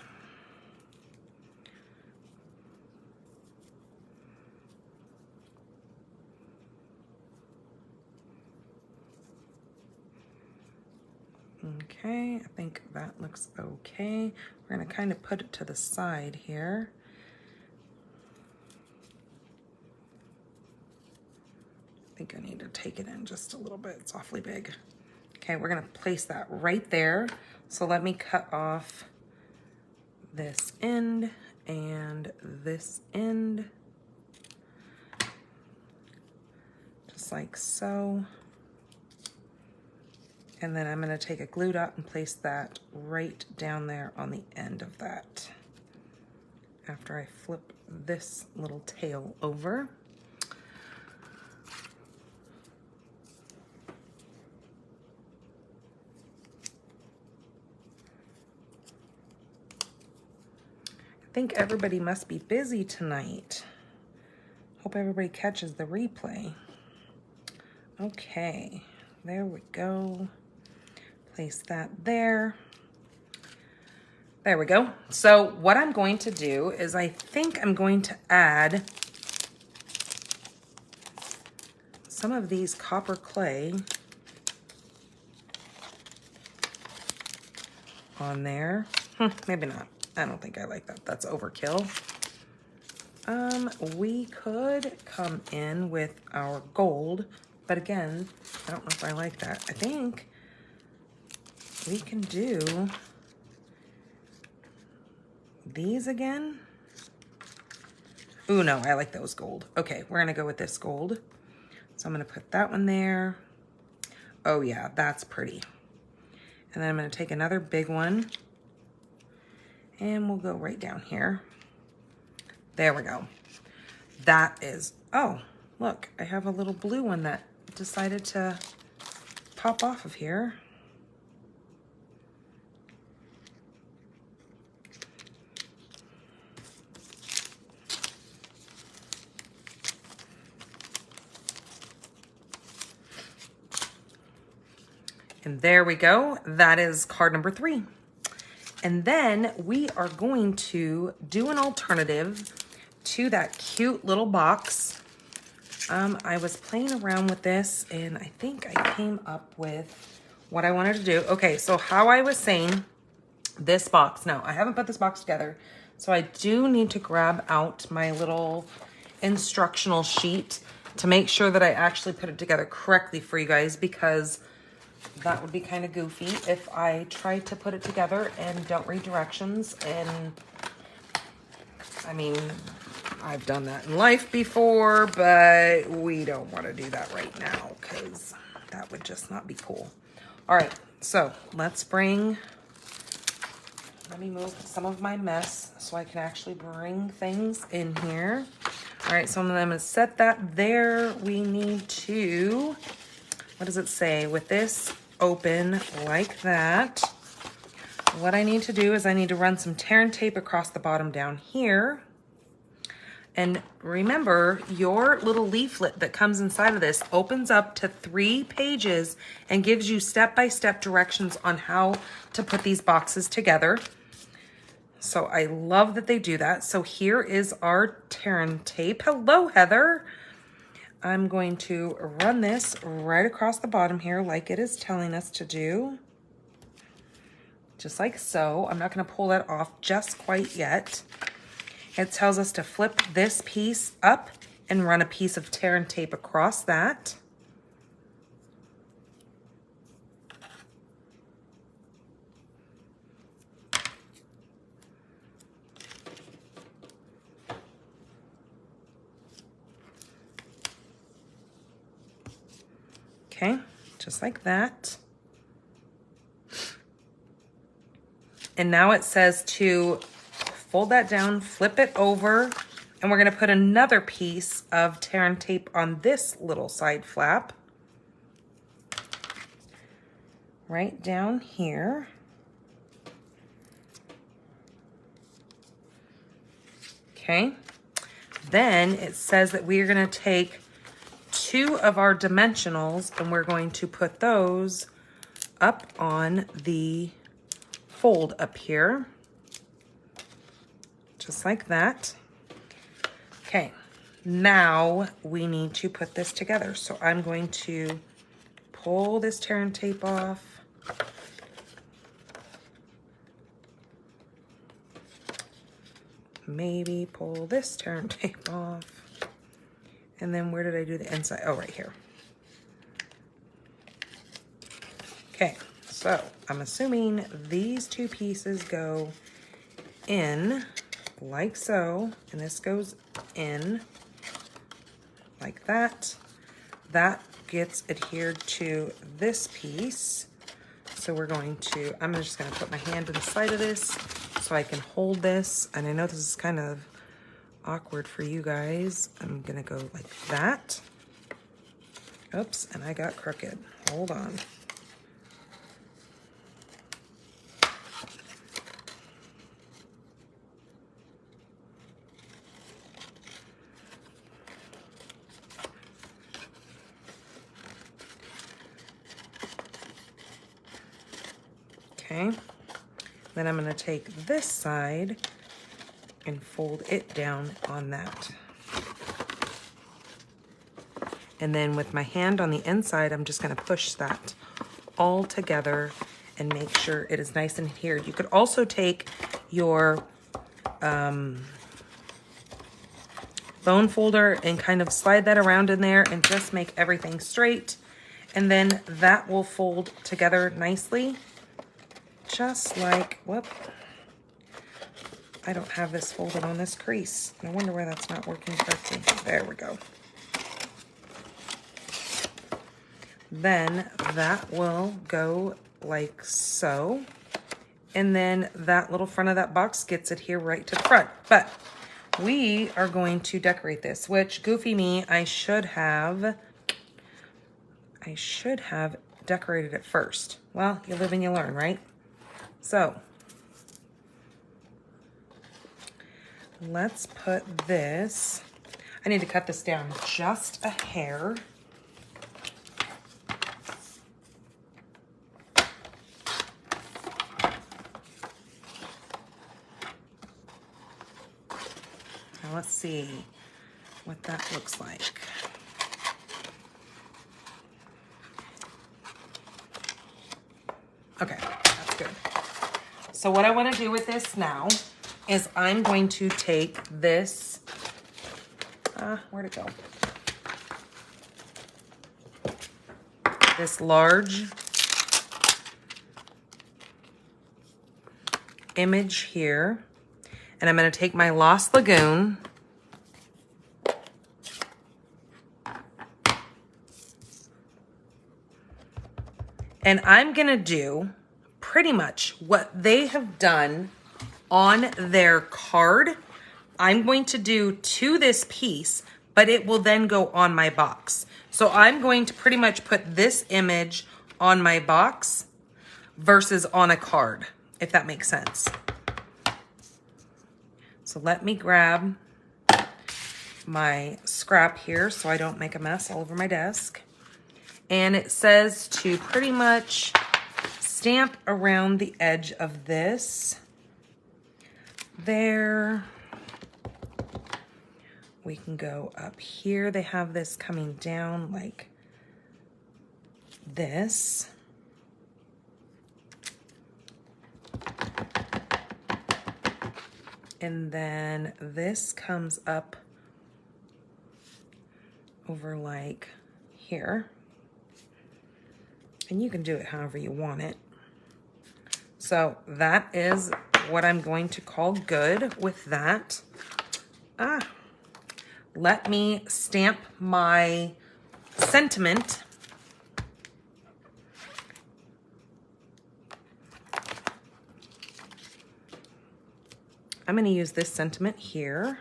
Okay, I think that looks okay. We're gonna kind of put it to the side here. I think I need to take it in just a little bit. It's awfully big. Okay, we're gonna place that right there. So let me cut off this end and this end, just like so. And then I'm gonna take a glue dot and place that right down there on the end of that after I flip this little tail over. I think everybody must be busy tonight. Hope everybody catches the replay. Okay, there we go. Place that there. There we go. So what I'm going to do is I think I'm going to add some of these copper clay on there. Maybe not. I don't think I like that. That's overkill. We could come in with our gold, but again, I don't know if I like that. I think we can do these again. Ooh, no, I like those gold. Okay, we're gonna go with this gold. So I'm gonna put that one there. Oh yeah, that's pretty. And then I'm gonna take another big one and we'll go right down here. There we go. That is, oh, look, I have a little blue one that decided to pop off of here. And there we go. That is card number 3. And then we are going to do an alternative to that cute little box. I was playing around with this and I think I came up with what I wanted to do. Okay, so how I was saying this box. Now, I haven't put this box together, so I do need to grab out my little instructional sheet to make sure that I actually put it together correctly for you guys, because that would be kind of goofy if I try to put it together and don't read directions. And I mean, I've done that in life before, but we don't want to do that right now because that would just not be cool. All right, so let me move some of my mess so I can actually bring things in here. All right, so I'm gonna set that there. We need to, what does it say? With this open like that, what I need to do is I need to run some tear and tape across the bottom down here. And remember, your little leaflet that comes inside of this opens up to 3 pages and gives you step-by-step directions on how to put these boxes together. So I love that they do that. So here is our tear and tape. Hello, Heather. I'm going to run this right across the bottom here like it is telling us to do. Just like so. I'm not going to pull that off just quite yet. It tells us to flip this piece up and run a piece of tear and tape across that. Okay, just like that. And now it says to fold that down, flip it over, and we're gonna put another piece of tear and tape on this little side flap. Right down here. Okay, then it says that we are gonna take 2 of our dimensionals and we're going to put those up on the fold up here. Just like that. Okay, now we need to put this together. So I'm going to pull this tear and tape off. Maybe pull this tear and tape off. And then where did I do the inside? Oh, right here. Okay, so I'm assuming these 2 pieces go in like so, and this goes in like that. That gets adhered to this piece. So we're going to, I'm just gonna put my hand inside of this so I can hold this. And I know this is kind of awkward for you guys. I'm gonna go like that. Oops, and I got crooked. Hold on. Okay, then I'm going to take this side and fold it down on that. And then with my hand on the inside, I'm just going to push that all together and make sure it is nice and adhered. You could also take your bone folder and kind of slide that around in there and just make everything straight. And then that will fold together nicely. Just like, whoop, I don't have this folded on this crease. No wonder why that's not working correctly. There we go. Then that will go like so. And then that little front of that box gets it here right to the front. But we are going to decorate this, which goofy me, I should have decorated it first. Well, you live and you learn, right? So let's put this, I need to cut this down just a hair. Now let's see what that looks like. Okay, that's good. So what I want to do with this now is I'm going to take this, where'd it go? This large image here, and I'm going to take my Lost Lagoon and I'm going to do pretty much what they have done on their card. I'm going to do to this piece, but it will then go on my box. So I'm going to pretty much put this image on my box versus on a card, if that makes sense. So let me grab my scrap here so I don't make a mess all over my desk. And it says to pretty much stamp around the edge of this. There. We can go up here. They have this coming down like this. And then this comes up over like here. And you can do it however you want it. So that is what I'm going to call good with that. Let me stamp my sentiment. I'm going to use this sentiment here.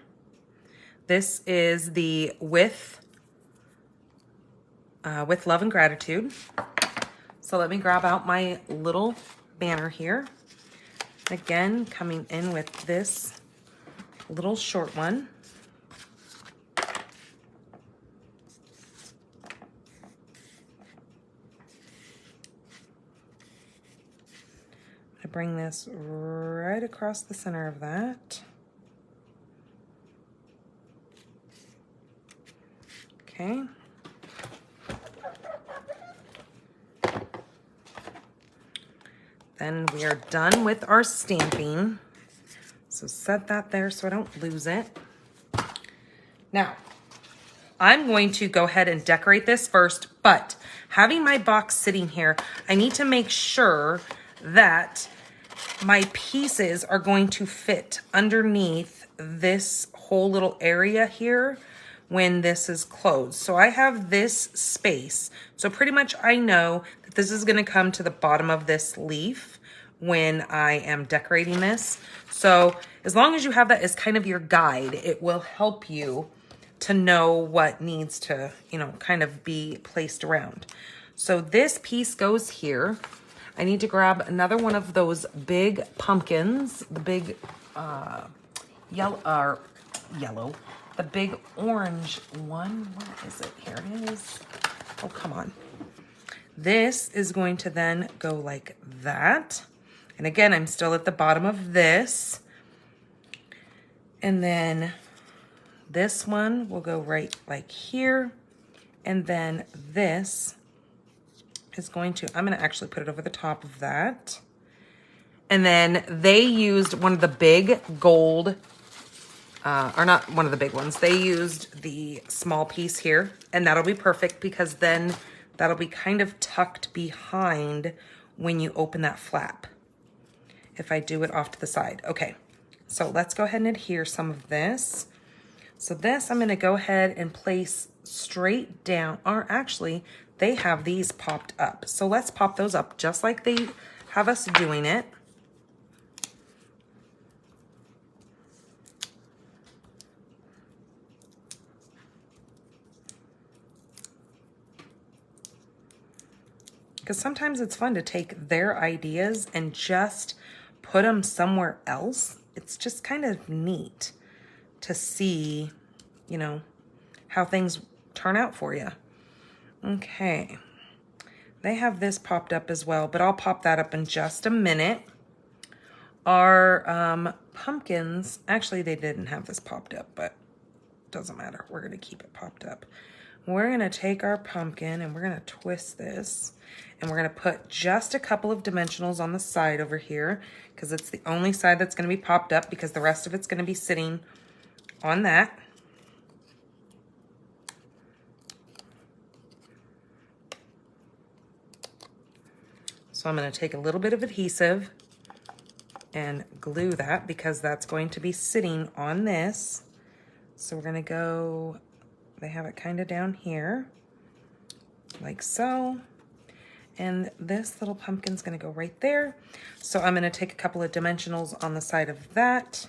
This is the with love and gratitude. So let me grab out my little banner here. Again, coming in with this little short one. I bring this right across the center of that. Okay. Then we are done with our stamping. So set that there so I don't lose it. Now, I'm going to go ahead and decorate this first, but having my box sitting here, I need to make sure that my pieces are going to fit underneath this whole little area here when this is closed. So I have this space. So pretty much I know that this is gonna come to the bottom of this leaf when I am decorating this. So as long as you have that as kind of your guide, it will help you to know what needs to, you know, kind of be placed around. So this piece goes here. I need to grab another one of those big pumpkins, the big yellow, the big orange one. Where is it? Here it is. Oh, come on. This is going to then go like that. And again, I'm still at the bottom of this. And then this one will go right like here. And then this is going to, I'm going to actually put it over the top of that. And then they used one of the big gold, or not one of the big ones. They used the small piece here, and that'll be perfect because then that'll be kind of tucked behind when you open that flap. If I do it off to the side. Okay, so let's go ahead and adhere some of this. So this I'm gonna go ahead and place straight down, or actually, they have these popped up. So let's pop those up just like they have us doing it. Because sometimes it's fun to take their ideas and just put them somewhere else. It's just kind of neat to see, you know, how things turn out for you. Okay, they have this popped up as well, but I'll pop that up in just a minute. Our pumpkins, actually they didn't have this popped up, but it doesn't matter. We're gonna keep it popped up. We're gonna take our pumpkin and we're gonna twist this, and we're gonna put just a couple of dimensionals on the side over here because it's the only side that's gonna be popped up because the rest of it's gonna be sitting on that. So I'm going to take a little bit of adhesive and glue that because that's going to be sitting on this. So we're going to go, they have it kind of down here, like so. And this little pumpkin's going to go right there. So I'm going to take a couple of dimensionals on the side of that.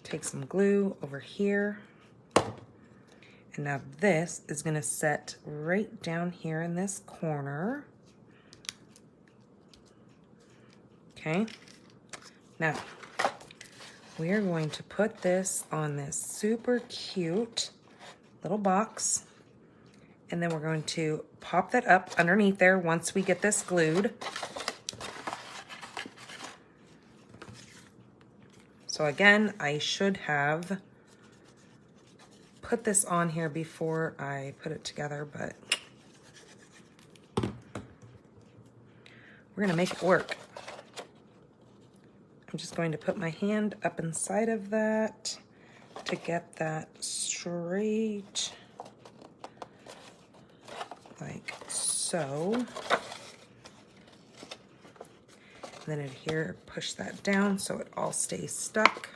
Take some glue over here. And now this is going to set right down here in this corner. Okay. Now, we are going to put this on this super cute little box. And then we're going to pop that up underneath there once we get this glued. So again, I should have put this on here before I put it together, but we're gonna make it work. I'm just going to put my hand up inside of that to get that straight, like so. And then adhere, push that down so it all stays stuck.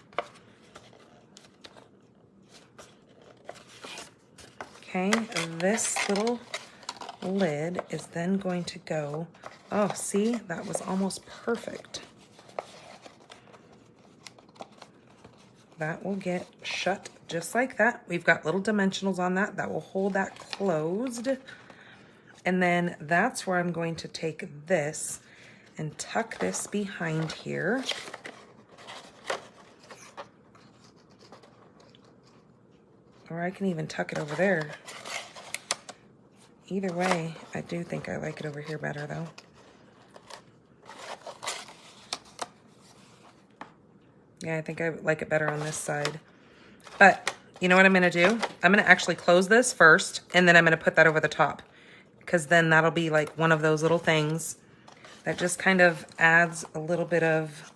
Okay, and this little lid is then going to go, oh, see, that was almost perfect. That will get shut just like that. We've got little dimensionals on that that will hold that closed. And then that's where I'm going to take this and tuck this behind here. Or I can even tuck it over there. Either way, I do think I like it over here better though. Yeah, I think I like it better on this side. But you know what I'm gonna do? I'm gonna actually close this first and then I'm gonna put that over the top because then that'll be like one of those little things that just kind of adds a little bit of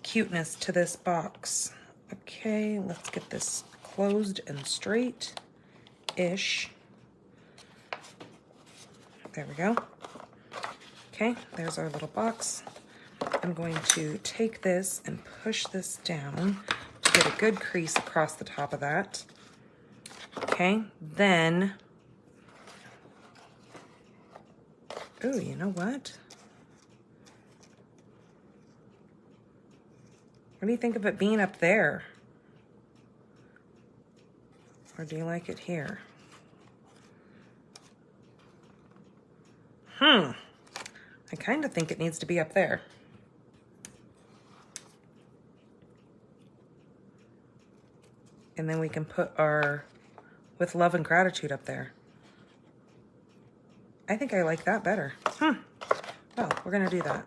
cuteness to this box. Okay, let's get this closed and straight-ish. There we go. Okay, there's our little box. I'm going to take this and push this down to get a good crease across the top of that. Okay, then, ooh, you know what? What do you think of it being up there? Or do you like it here? I kind of think it needs to be up there. And then we can put our with love and gratitude up there. I think I like that better. Well, we're gonna do that.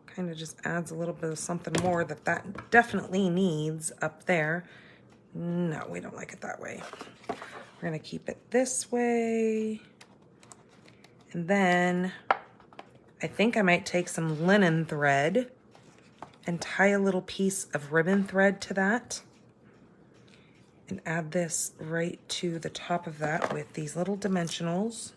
Kind of just adds a little bit of something more that definitely needs up there. No, we don't like it that way. We're gonna keep it this way. And then I think I might take some linen thread and tie a little piece of ribbon thread to that and add this right to the top of that with these little dimensionals.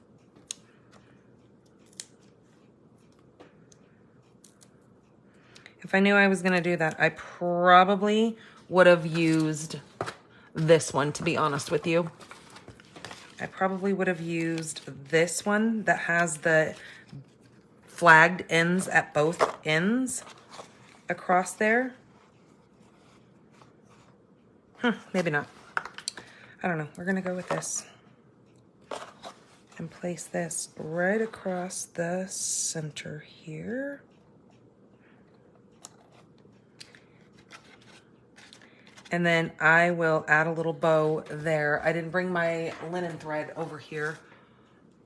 If I knew I was gonna do that, I probably would have used this one, to be honest with you. I probably would have used this one that has the flagged ends at both ends across there. Maybe not. I don't know. We're gonna go with this and place this right across the center here. And then I will add a little bow there. I didn't bring my linen thread over here.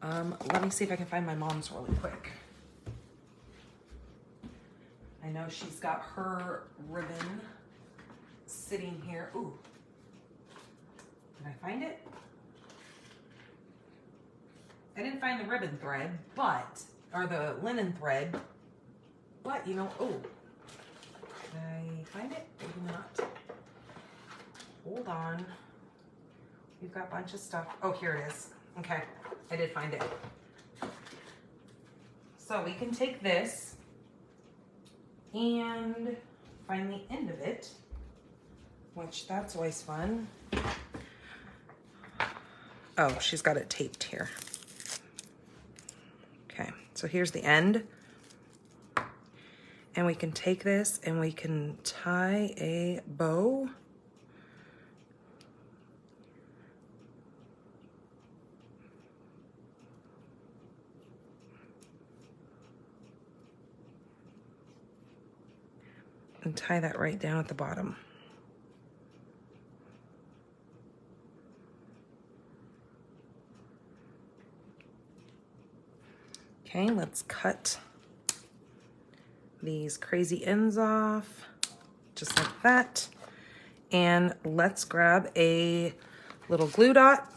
Let me see if I can find my mom's really quick. I know she's got her ribbon sitting here. Ooh, did I find it? I didn't find the ribbon thread, but, or the linen thread, but you know, oh, did I find it? Maybe not. Hold on. We've got a bunch of stuff. Oh, here it is. Okay, I did find it. So we can take this and find the end of it, which that's always fun. Oh, she's got it taped here. Okay, so here's the end. And we can take this and we can tie a bow. And tie that right down at the bottom. Okay, let's cut these crazy ends off, just like that. And let's grab a little glue dot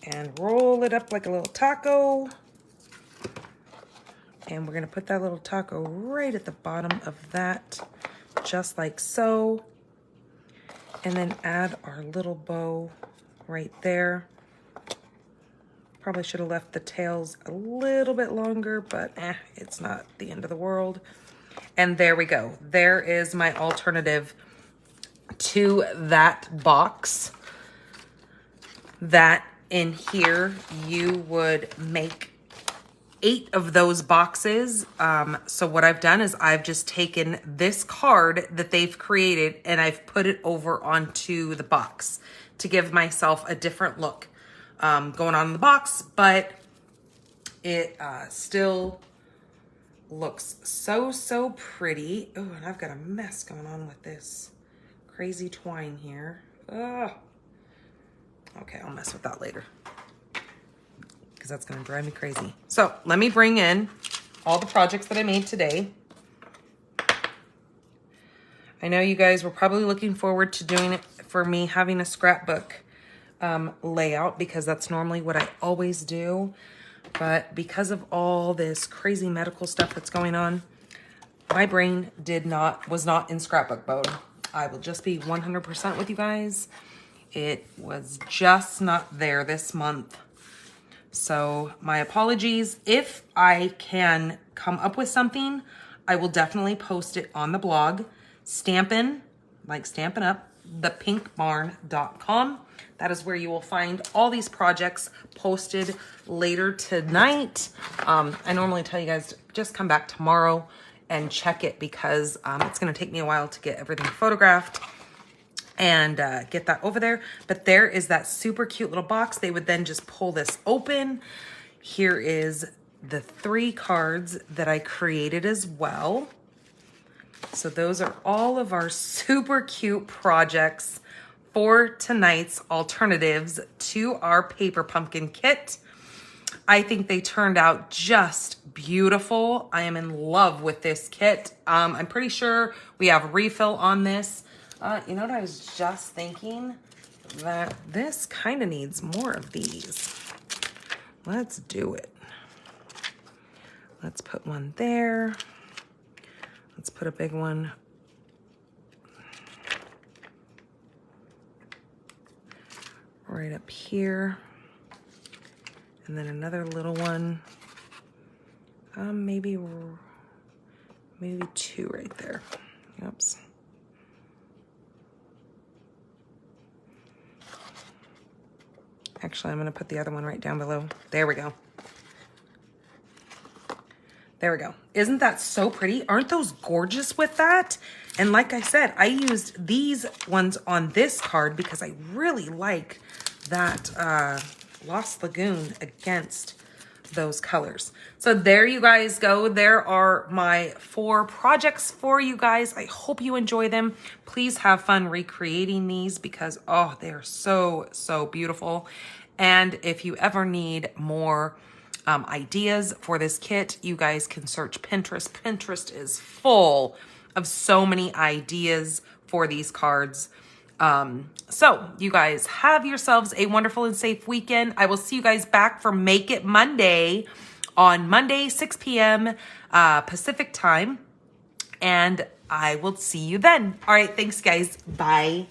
and roll it up like a little taco. And we're gonna put that little taco right at the bottom of that, just like so. And then add our little bow right there. Probably should have left the tails a little bit longer, but it's not the end of the world. And there we go. There is my alternative to that box. That in here, you would make 8 of those boxes. So what I've done is I've just taken this card that they've created and I've put it over onto the box to give myself a different look going on in the box, but it still looks so pretty. Oh, and I've got a mess going on with this crazy twine here. Ugh. Okay, I'll mess with that later, because that's gonna drive me crazy. So let me bring in all the projects that I made today. I know you guys were probably looking forward to doing it for me, having a scrapbook layout, because that's normally what I always do. But because of all this crazy medical stuff that's going on, my brain was not in scrapbook mode. I will just be 100% with you guys. It was just not there this month. So my apologies. If I can come up with something, I will definitely post it on the blog. Stampin', like Stampin' Up, thepinkbarn.com. That is where you will find all these projects posted later tonight. I normally tell you guys to just come back tomorrow and check it because it's going to take me a while to get everything photographed and get that over there. But there is that super cute little box. They would then just pull this open. Here is the 3 cards that I created as well. So those are all of our super cute projects for tonight's alternatives to our paper pumpkin kit. I think they turned out just beautiful. I am in love with this kit. I'm pretty sure we have a refill on this. You know what I was just thinking? That this kind of needs more of these. Let's do it. Let's put one there. Let's put a big one right up here. And then another little one. Maybe 2 right there. Oops. Actually, I'm going to put the other one right down below. There we go. There we go. Isn't that so pretty? Aren't those gorgeous with that? And like I said, I used these ones on this card because I really like that Lost Lagoon against those colors. So there you guys go. There are my 4 projects for you guys. I hope you enjoy them. Please have fun recreating these because, oh, they are so, so beautiful. And if you ever need more ideas for this kit, you guys can search Pinterest. Pinterest is full of so many ideas for these cards. So you guys have yourselves a wonderful and safe weekend. I will see you guys back for Make It Monday on Monday, 6 p.m. Pacific time. And I will see you then. All right. Thanks, guys. Bye.